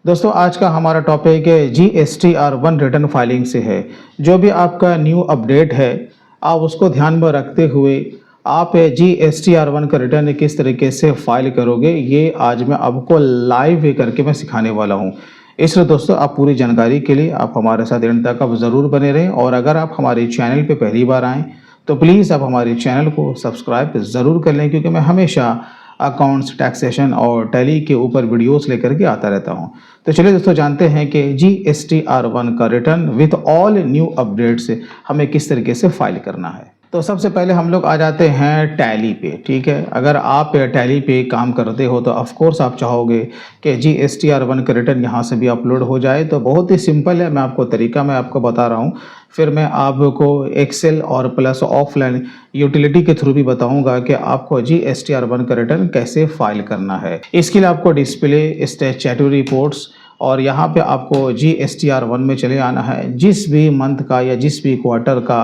दोस्तों आज का हमारा टॉपिक GSTR1 रिटर्न फाइलिंग से है। जो भी आपका न्यू अपडेट है आप उसको ध्यान में रखते हुए आप GSTR1 का रिटर्न किस तरीके से फाइल करोगे ये आज मैं आपको लाइव करके मैं सिखाने वाला हूँ। इसलिए दोस्तों आप पूरी जानकारी के लिए आप हमारे साथ एंड तक आप ज़रूर बने रहें और अगर आप हमारे चैनल पे पहली बार आएँ तो प्लीज़ आप हमारे चैनल को सब्सक्राइब ज़रूर कर लें क्योंकि मैं हमेशा अकाउंट्स, टैक्सेशन और टैली के ऊपर वीडियोस लेकर के आता रहता हूं। तो चलिए दोस्तों जानते हैं कि GSTR1 का return with all new updates हमें किस तरीके से फाइल करना है। तो सबसे पहले हम लोग आ जाते हैं टैली पे। ठीक है, अगर आप टैली पे काम करते हो तो ऑफ कोर्स आप चाहोगे कि GSTR1 का रिटर्न यहाँ से भी अपलोड हो जाए। तो बहुत ही सिंपल है, मैं आपको तरीका मैं आपको बता रहा हूँ, फिर मैं आपको एक्सेल और प्लस ऑफलाइन यूटिलिटी के थ्रू भी बताऊंगा कि आपको GSTR1 का रिटर्न कैसे फाइल करना है। इसके लिए आपको डिस्प्ले, स्टैट्यूटरी रिपोर्ट्स और यहाँ पे आपको GSTR1 में चले आना है। जिस भी मंथ का या जिस भी क्वार्टर का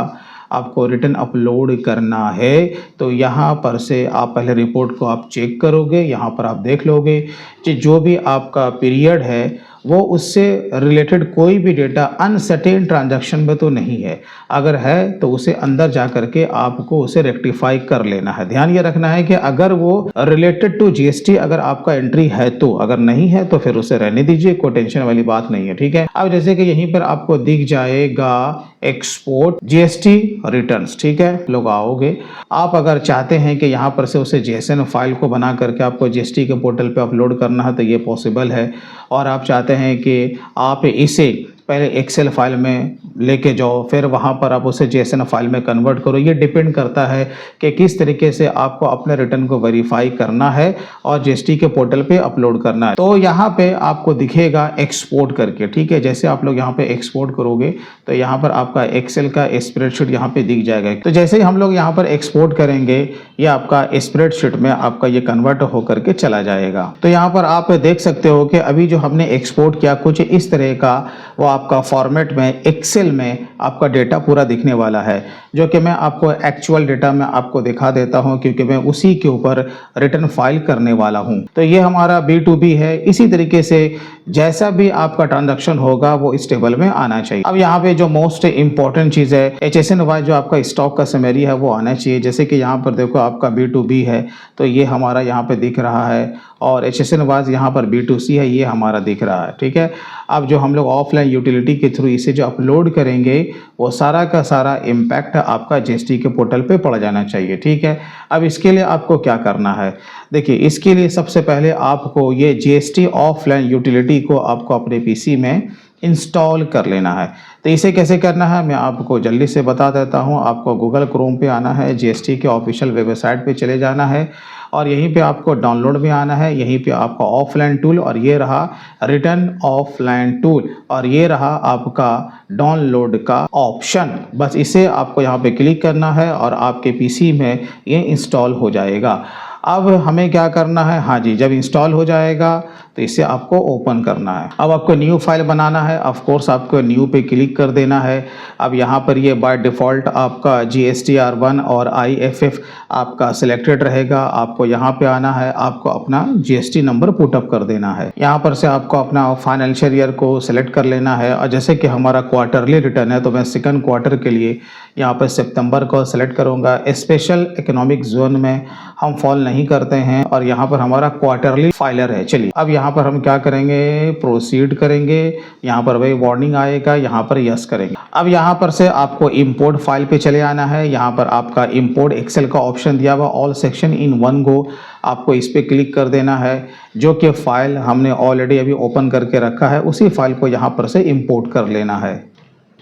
आपको रिटर्न अपलोड करना है तो यहाँ पर से आप पहले रिपोर्ट को आप चेक करोगे। यहाँ पर आप देख लोगे कि जो भी आपका पीरियड है वो उससे रिलेटेड कोई भी डेटा अनसर्टेन ट्रांजैक्शन में तो नहीं है। अगर है तो उसे अंदर जा करके आपको उसे रेक्टिफाई कर लेना है। ध्यान ये रखना है कि अगर वो रिलेटेड टू GST अगर आपका एंट्री है तो, अगर नहीं है तो फिर उसे रहने दीजिए, कोई टेंशन वाली बात नहीं है। ठीक है, अब जैसे कि यहीं पर आपको दिख जाएगा एक्सपोर्ट GST रिटर्न्स। ठीक है, लोग आओगे, आप अगर चाहते हैं कि यहाँ पर से उसे JSON फाइल को बना करके आपको GST के पोर्टल पे अपलोड करना है तो ये पॉसिबल है। और आप चाहते हैं कि आप इसे पहले एक्सेल फाइल में लेके जाओ फिर वहाँ पर आप उसे JSON फाइल में कन्वर्ट करो। ये डिपेंड करता है कि किस तरीके से आपको अपने रिटर्न को वेरीफाई करना है और GST के पोर्टल पे अपलोड करना है। तो यहाँ पे आपको दिखेगा एक्सपोर्ट करके। ठीक है, जैसे आप लोग यहाँ पे एक्सपोर्ट करोगे तो यहाँ पर आपका एक्सेल का स्प्रेडशीट यहाँ पे दिख जाएगा। तो जैसे ही हम लोग यहाँ पर एक्सपोर्ट करेंगे ये आपका स्प्रेडशीट में आपका ये कन्वर्ट होकर के चला जाएगा। तो यहाँ पर आप देख सकते हो कि अभी जो हमने एक्सपोर्ट किया कुछ इस तरह का वो आपका फॉर्मेट में एक्सेल में आपका डेटा पूरा दिखने वाला है, जो कि मैं आपको एक्चुअल डेटा में आपको दिखा देता हूं क्योंकि मैं उसी के ऊपर रिटर्न फाइल करने वाला हूं। तो ये हमारा B2B है। इसी तरीके से जैसा भी आपका ट्रांजैक्शन होगा वो इस टेबल में आना चाहिए। अब यहाँ पे जो मोस्ट इंपॉर्टेंट चीज है HSN वाइज जो आपका स्टॉक का समरी है वो आना चाहिए। जैसे कि यहाँ पर देखो आपका B2B है तो ये हमारा यहाँ पे दिख रहा है और HSN वाइज यहाँ पर B2C है, ये हमारा दिख रहा है। ठीक है, अब जो हम लोग ऑफलाइन यूटिलिटी के थ्रू इसे जो अपलोड करेंगे वो सारा का सारा इम्पैक्ट आपका GST के पोर्टल पे पड़ जाना चाहिए। ठीक है, अब इसके लिए आपको क्या करना है, देखिए इसके लिए सबसे पहले आपको ये GST ऑफलाइन यूटिलिटी को आपको अपने PC में इंस्टॉल कर लेना है। तो इसे कैसे करना है मैं आपको जल्दी से बता देता हूं। आपको गूगल क्रोम पे आना है, GST के ऑफिशियल वेबसाइट पे चले जाना है और यहीं पे आपको डाउनलोड में आना है। यहीं पे आपका ऑफलाइन टूल और ये रहा रिटर्न ऑफलाइन टूल और ये रहा आपका डाउनलोड का ऑप्शन। बस इसे आपको यहाँ पे क्लिक करना है और आपके PC में ये इंस्टॉल हो जाएगा। अब हमें क्या करना है, हाँ जी, जब इंस्टॉल हो जाएगा तो इसे आपको ओपन करना है। अब आपको न्यू फाइल बनाना है, ऑफ कोर्स आपको न्यू पे क्लिक कर देना है। अब यहाँ पर ये बाय डिफ़ॉल्ट आपका GSTR1 और IFF आपका सिलेक्टेड रहेगा। आपको यहाँ पे आना है, आपको अपना GST नंबर पुटअप कर देना है। यहाँ पर से आपको अपना फाइनेंशियल ईयर को सिलेक्ट कर लेना है और जैसे कि हमारा क्वार्टरली रिटर्न है तो मैं सेकंड क्वार्टर के लिए यहाँ पर सितंबर को सिलेक्ट करूँगा। स्पेशल इकोनॉमिक जोन में हम फॉल नहीं करते हैं और यहाँ पर हमारा क्वार्टरली फाइलर है। चलिए अब यहाँ पर हम क्या करेंगे, प्रोसीड करेंगे। यहाँ पर वही वार्निंग आएगा, यहाँ पर यस करेंगे। अब यहाँ पर से आपको इंपोर्ट फाइल पे चले आना है। यहाँ पर आपका इंपोर्ट एक्सेल का ऑप्शन दिया हुआ all section in one go, आपको इस पे क्लिक कर देना है। जो कि फाइल हमने ऑलरेडी अभी ओपन करके रखा है उसी फाइल को यहाँ पर से इंपोर्ट कर लेना है।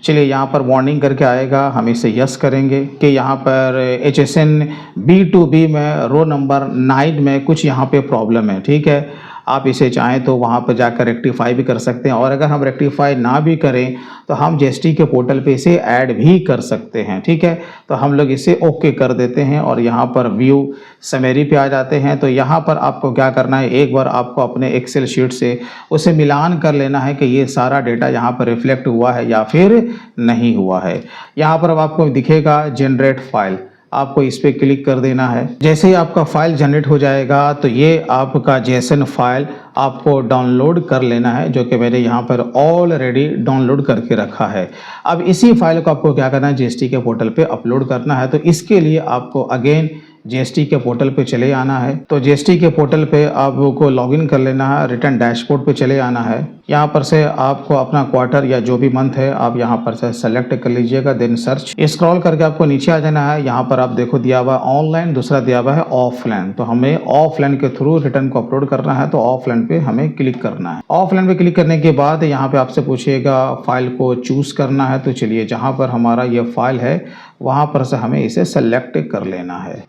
चलिए यहाँ पर वार्निंग करके आएगा, हम इसे यस करेंगे कि यहाँ पर HSN B2B में रो नंबर 9 में कुछ यहाँ पे प्रॉब्लम है। ठीक है, आप इसे चाहें तो वहाँ पर जाकर रेक्टिफाई भी कर सकते हैं और अगर हम रेक्टिफाई ना भी करें तो हम GST के पोर्टल पे इसे ऐड भी कर सकते हैं। ठीक है, तो हम लोग इसे ओके कर देते हैं और यहाँ पर व्यू समरी पे आ जाते हैं। तो यहाँ पर आपको क्या करना है, एक बार आपको अपने एक्सेल शीट से उसे मिलान कर लेना है कि ये सारा डेटा यहाँ पर रिफ्लेक्ट हुआ है या फिर नहीं हुआ है। यहाँ पर अब आपको दिखेगा जनरेट फाइल, आपको इस पे क्लिक कर देना है। जैसे ही आपका फाइल जनरेट हो जाएगा तो ये आपका जेएसएन फाइल आपको डाउनलोड कर लेना है, जो कि मैंने यहाँ पर ऑलरेडी डाउनलोड करके रखा है। अब इसी फाइल को आपको क्या करना है, जीएसटी के पोर्टल पे अपलोड करना है। तो इसके लिए आपको अगेन जीएसटी के पोर्टल पे चले आना है। तो जीएसटी के पोर्टल पे आपको लॉगिन कर लेना है, रिटर्न डैशबोर्ड पे चले आना है। यहाँ पर से आपको अपना क्वार्टर या जो भी मंथ है आप यहाँ पर से सेलेक्ट कर लीजिएगा, देन सर्च स्क्रॉल करके आपको नीचे आ जाना है। यहाँ पर आप देखो दिया हुआ ऑनलाइन, दूसरा दिया हुआ है ऑफलाइन। तो हमें ऑफलाइन के थ्रू रिटर्न को अपलोड करना है, तो ऑफलाइन पे हमें क्लिक करना है। ऑफलाइन पे क्लिक करने के बाद यहाँ पे आपसे पूछिएगा फाइल को चूज करना है। तो चलिए जहाँ पर हमारा ये फाइल है वहाँ पर से हमें इसे सेलेक्ट कर लेना है।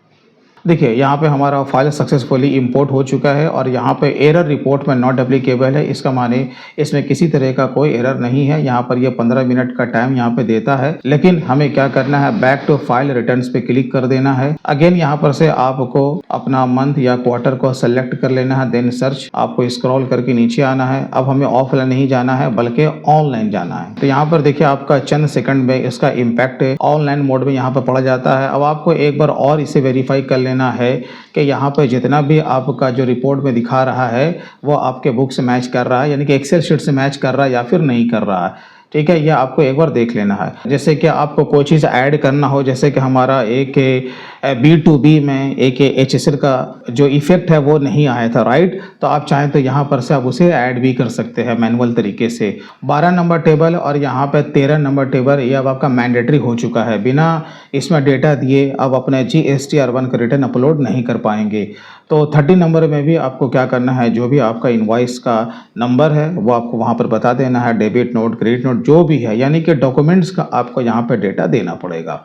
देखिए यहाँ पे हमारा फाइल सक्सेसफुली इंपोर्ट हो चुका है और यहाँ पे एरर रिपोर्ट में नॉट एप्लीकेबल है। इसका माने इसमें किसी तरह का कोई एरर नहीं है। यहाँ पर ये 15 मिनट का टाइम यहाँ पे देता है, लेकिन हमें क्या करना है, बैक टू फाइल रिटर्न्स पे क्लिक कर देना है। अगेन यहाँ पर से आपको अपना मंथ या क्वार्टर को सेलेक्ट कर लेना है, देन सर्च, आपको स्क्रॉल करके नीचे आना है। अब हमें ऑफलाइन नहीं जाना है बल्कि ऑनलाइन जाना है। तो यहाँ पर देखिए आपका चंद सेकंड में इसका इम्पैक्ट ऑनलाइन मोड में यहाँ पर पड़ जाता है। अब आपको एक बार और इसे वेरीफाई कर लेना है कि यहाँ पर जितना भी आपका जो रिपोर्ट में दिखा रहा है वो आपके बुक से मैच कर रहा है, यानी कि एक्सेल शीट से मैच कर रहा है या फिर नहीं कर रहा है। ठीक है, यह आपको एक बार देख लेना है। जैसे कि आपको कोई चीज़ ऐड करना हो, जैसे कि हमारा एक B2B में एक HSL का जो इफेक्ट है वो नहीं आया था, राइट। तो आप चाहें तो यहाँ पर से आप उसे ऐड भी कर सकते हैं मैनुअल तरीके से। 12 नंबर टेबल और यहाँ पे 13 नंबर टेबल ये अब आपका मैंडेटरी हो चुका है। बिना इसमें डेटा दिए अब अपने GSTR1 का रिटर्न अपलोड नहीं कर पाएंगे। तो 30 नंबर में भी आपको क्या करना है, जो भी आपका इनवॉइस का नंबर है वो आपको वहाँ पर बता देना है, डेबिट नोट, क्रेडिट नोट जो भी है, यानी कि डॉक्यूमेंट्स का आपको यहाँ पे डेटा देना पड़ेगा।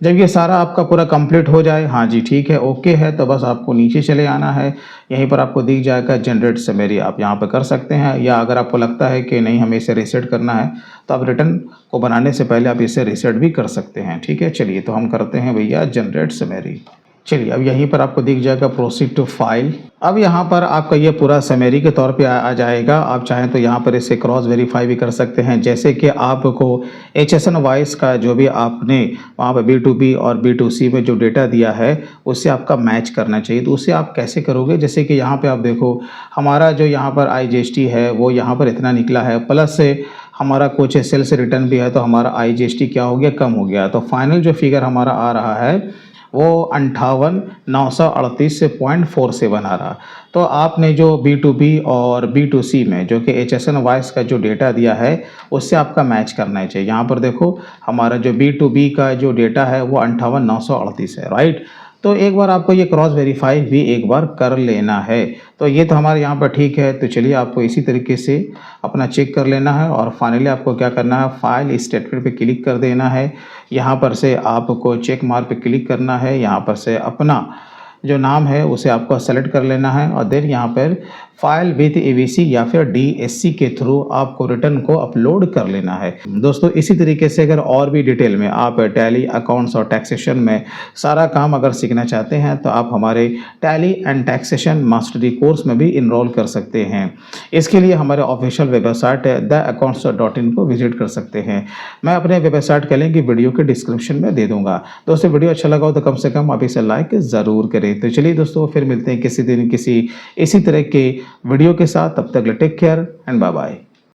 जब ये सारा आपका पूरा कंप्लीट हो जाए, हाँ जी ठीक है, ओके है, तो बस आपको नीचे चले आना है। यहीं पर आपको दिख जाएगा जनरेट समरी, आप यहाँ पर कर सकते हैं। या अगर आपको लगता है कि नहीं हमें इसे रीसेट करना है तो आप रिटर्न को बनाने से पहले आप इसे रीसेट भी कर सकते हैं। ठीक है, चलिए तो हम करते हैं भैया जनरेट समरी। चलिए अब यहीं पर आपको दिख जाएगा प्रोसीड टू फाइल। अब यहाँ पर आपका ये पूरा समरी के तौर पे आ जाएगा। आप चाहें तो यहाँ पर इसे क्रॉस वेरीफाई भी कर सकते हैं, जैसे कि आपको HSN वाइज का जो भी आपने वहाँ पर B2B और B2C में जो डेटा दिया है उससे आपका मैच करना चाहिए। तो उसे आप कैसे करोगे, जैसे कि यहाँ पर आप देखो हमारा जो यहाँ पर IGST है वो यहाँ पर इतना निकला है, प्लस से हमारा कुछ सेल्स रिटर्न भी है, तो हमारा IGST क्या हो गया, कम हो गया। तो फाइनल जो फिगर हमारा आ रहा है वो 58,938 से 0.47 आ रहा। तो आपने जो B2B और B2C में जो कि HSN वाइज का जो डेटा दिया है उससे आपका मैच करना ही चाहिए। यहाँ पर देखो हमारा जो B2B का जो डेटा है वो 58,938 है, राइट। तो एक बार आपको ये क्रॉस वेरीफाई भी एक बार कर लेना है। तो ये तो हमारे यहाँ पर ठीक है। तो चलिए आपको इसी तरीके से अपना चेक कर लेना है और फाइनली आपको क्या करना है, फाइल स्टेटमेंट पे क्लिक कर देना है। यहाँ पर से आपको चेक मार्क पे क्लिक करना है। यहाँ पर से अपना जो नाम है उसे आपको सेलेक्ट कर लेना है और देन यहाँ पर फाइल विद AVC या फिर DSC के थ्रू आपको रिटर्न को अपलोड कर लेना है। दोस्तों इसी तरीके से अगर और भी डिटेल में आप टैली, अकाउंट्स और टैक्सेशन में सारा काम अगर सीखना चाहते हैं तो आप हमारे tally and taxation mastery course में भी इनरोल कर सकते हैं। इसके लिए हमारे ऑफिशियल वेबसाइट theaccounts.in को विजिट कर सकते हैं। मैं अपने वेबसाइट का लिंक वीडियो के डिस्क्रिप्शन में दे दूंगा। दोस्तों वीडियो अच्छा लगा हो तो कम से कम आप इसे लाइक ज़रूर करें। तो चलिए दोस्तों फिर मिलते हैं किसी दिन किसी इसी तरह के वीडियो के साथ। तब तक take care and bye bye.